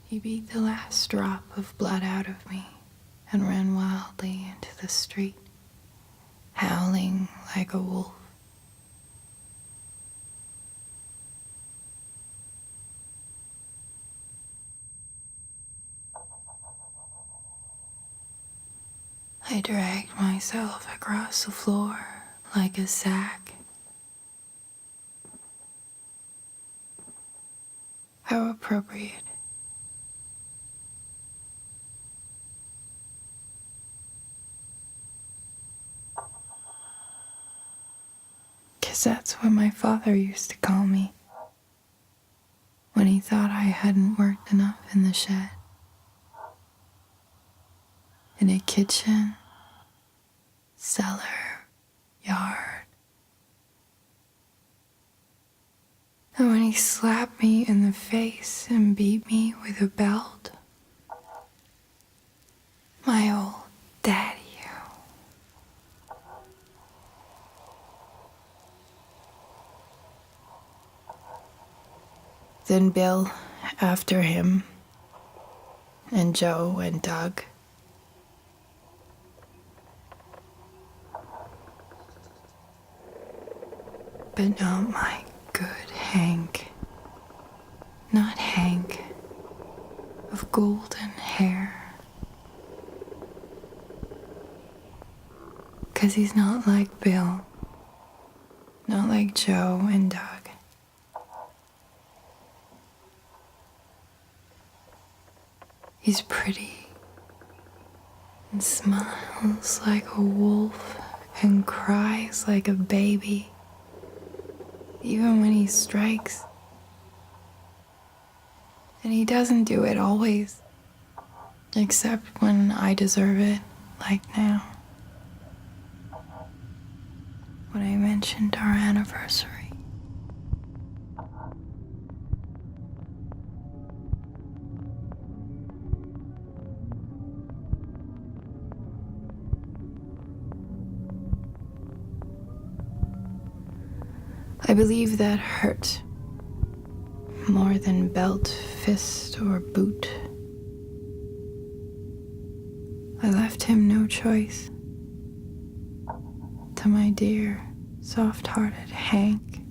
He beat the last drop of blood out of me and ran wildly into the street, howling like a wolf. I dragged myself across the floor like a sack. How appropriate. 'Cause that's what my father used to call me when he thought I hadn't worked enough in the shed, in a kitchen, cellar, yard. And when he slapped me in the face and beat me with a belt, my old daddy. Then Bill after him, and Joe and Doug. But not my good Hank. Not Hank of golden hair. 'Cause he's not like Bill, not like Joe and Doug. He's pretty and smiles like a wolf and cries like a baby, even when he strikes. And he doesn't do it always, except when I deserve it, like now, when I mentioned our anniversary. I believe that hurt more than belt, fist, or boot. I left him no choice. To my dear, soft-hearted Hank.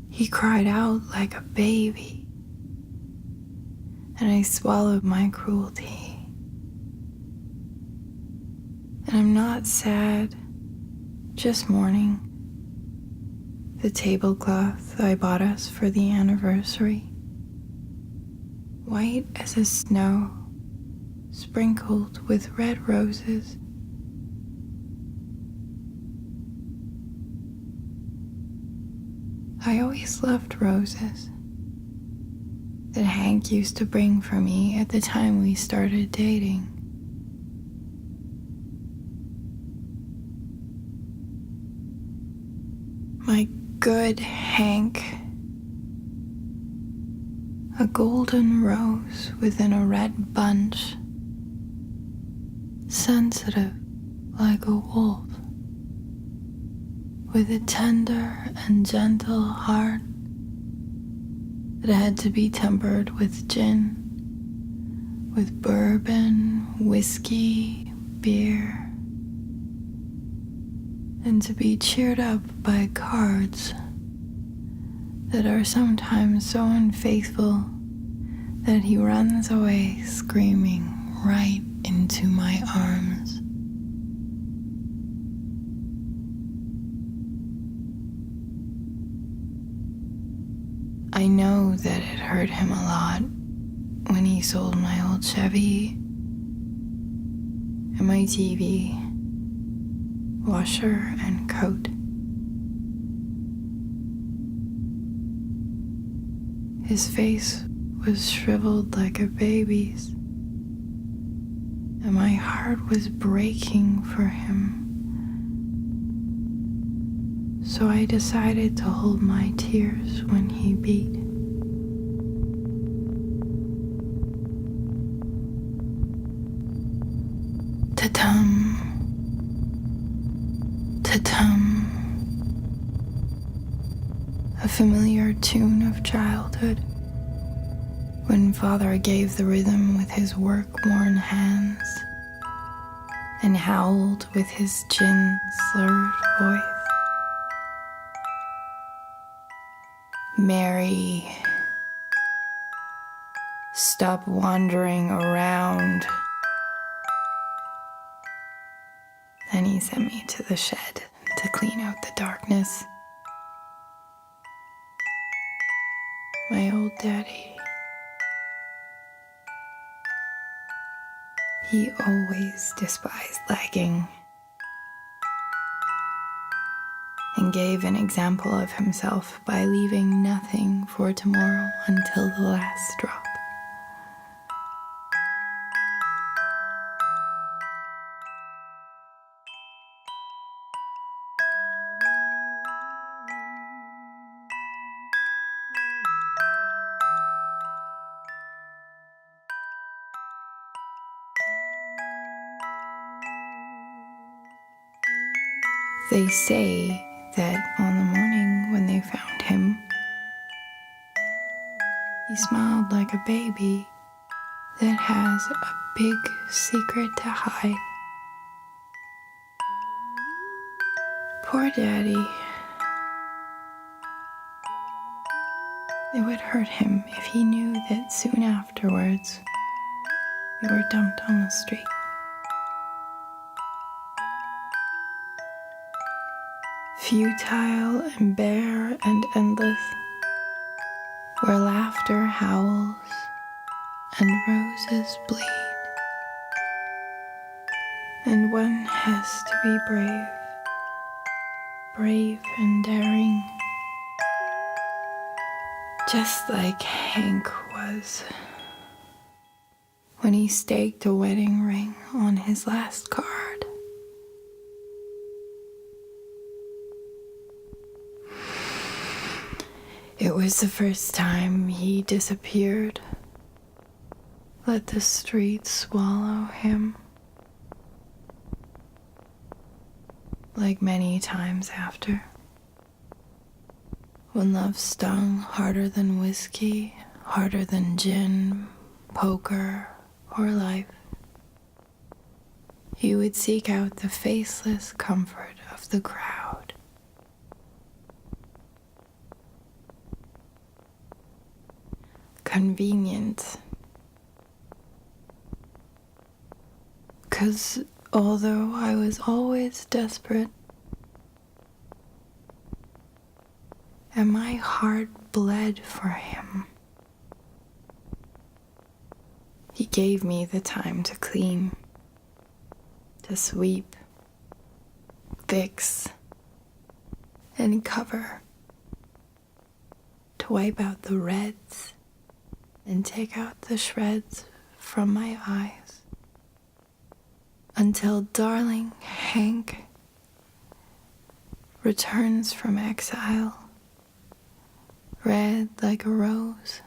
He cried out like a baby, and I swallowed my cruelty. And I'm not sad, just mourning the tablecloth I bought us for the anniversary. White as a snow, sprinkled with red roses. I always loved roses that Hank used to bring for me at the time we started dating. My good Hank. A golden rose within a red bunch. Sensitive like a wolf. With a tender and gentle heart that had to be tempered with gin, with bourbon, whiskey, beer, and to be cheered up by cards that are sometimes so unfaithful that he runs away screaming right into my arms. I know that it hurt him a lot when he sold my old Chevy and my TV, washer and coat. His face was shriveled like a baby's, and my heart was breaking for him. So I decided to hold my tears when he beat. Ta-tum, ta-tum. A familiar tune of childhood, when Father gave the rhythm with his work-worn hands and howled with his gin-slurred voice. Mary, stop wandering around. Then he sent me to the shed to clean out the darkness. My old daddy, he always despised lagging and gave an example of himself by leaving nothing for tomorrow until the last drop. They say that on the morning when they found him, he smiled like a baby that has a big secret to hide. Poor Daddy. It would hurt him if he knew that soon afterwards we were dumped on the street. Futile and bare and endless, where laughter howls and roses bleed, and one has to be brave and daring, just like Hank was when he staked a wedding ring on his last card. It was the first time he disappeared. Let the street swallow him. Like many times after, when love stung harder than whiskey, harder than gin, poker, or life, he would seek out the faceless comfort of the crowd. Convenient. 'Cause although I was always desperate, and my heart bled for him, he gave me the time to clean, to sweep, fix, and cover, to wipe out the reds and take out the shreds from my eyes, until darling Hank returns from exile, red like a rose,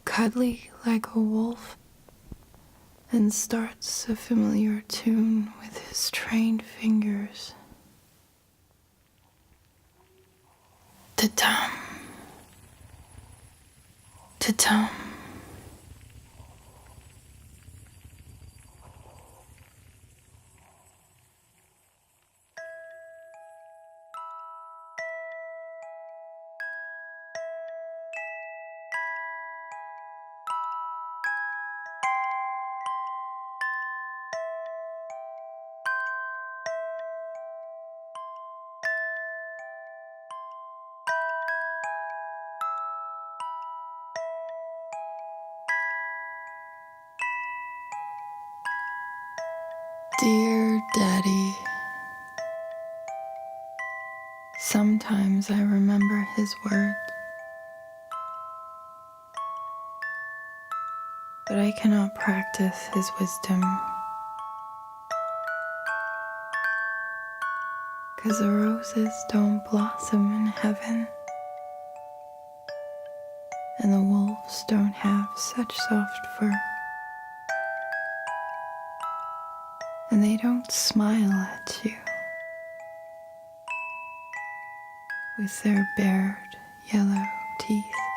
cuddly like a wolf, and starts a familiar tune with his trained fingers. Ta-tum, ta-tum. Dear Daddy, sometimes I remember his words, but I cannot practice his wisdom, 'cause the roses don't blossom in heaven, and the wolves don't have such soft fur. And they don't smile at you with their bared yellow teeth.